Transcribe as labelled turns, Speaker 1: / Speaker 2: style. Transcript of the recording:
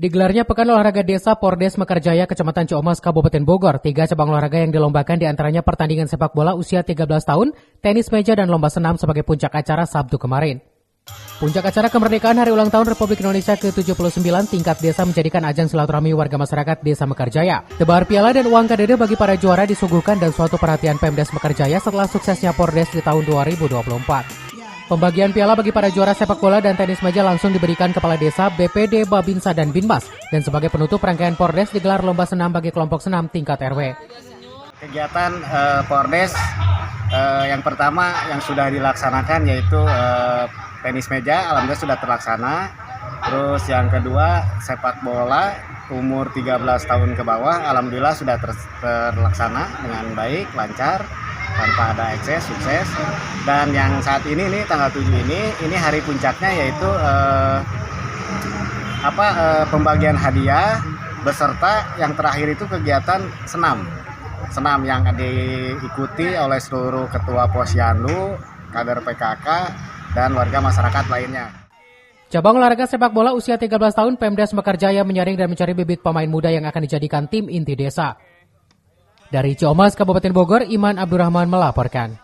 Speaker 1: Digelarnya Pekan Olahraga Desa Pordes Mekarjaya, Kecamatan Ciamas, Kabupaten Bogor. 3 cabang olahraga yang dilombakan diantaranya pertandingan sepak bola usia 13 tahun, tenis meja, dan lomba senam sebagai puncak acara Sabtu kemarin. Puncak acara kemerdekaan Hari Ulang Tahun Republik Indonesia ke-79 tingkat desa menjadikan ajang silaturahmi warga masyarakat Desa Mekarjaya. Tebar piala dan uang kadede bagi para juara disuguhkan dan suatu perhatian Pemdes Mekarjaya setelah suksesnya Pordes di tahun 2024. Pembagian piala bagi para juara sepak bola dan tenis meja langsung diberikan Kepala Desa, BPD, Babinsa, dan Binmas. Dan sebagai penutup rangkaian Pordes digelar lomba senam bagi kelompok senam tingkat RW.
Speaker 2: Kegiatan Pordes yang pertama yang sudah dilaksanakan yaitu tenis meja, alhamdulillah sudah terlaksana. Terus yang kedua sepak bola umur 13 tahun ke bawah, alhamdulillah sudah terlaksana dengan baik, lancar, tanpa ada ekses, sukses. Dan yang saat ini nih tanggal 7 ini hari puncaknya yaitu pembagian hadiah beserta yang terakhir itu kegiatan senam yang diikuti oleh seluruh ketua Posyandu, kader PKK, dan warga masyarakat lainnya.
Speaker 1: Cabang olahraga sepak bola usia 13 tahun, Pemdes Mekarjaya menyaring dan mencari bibit pemain muda yang akan dijadikan tim inti desa. Dari Ciamas, Kabupaten Bogor, Iman Abdurrahman melaporkan.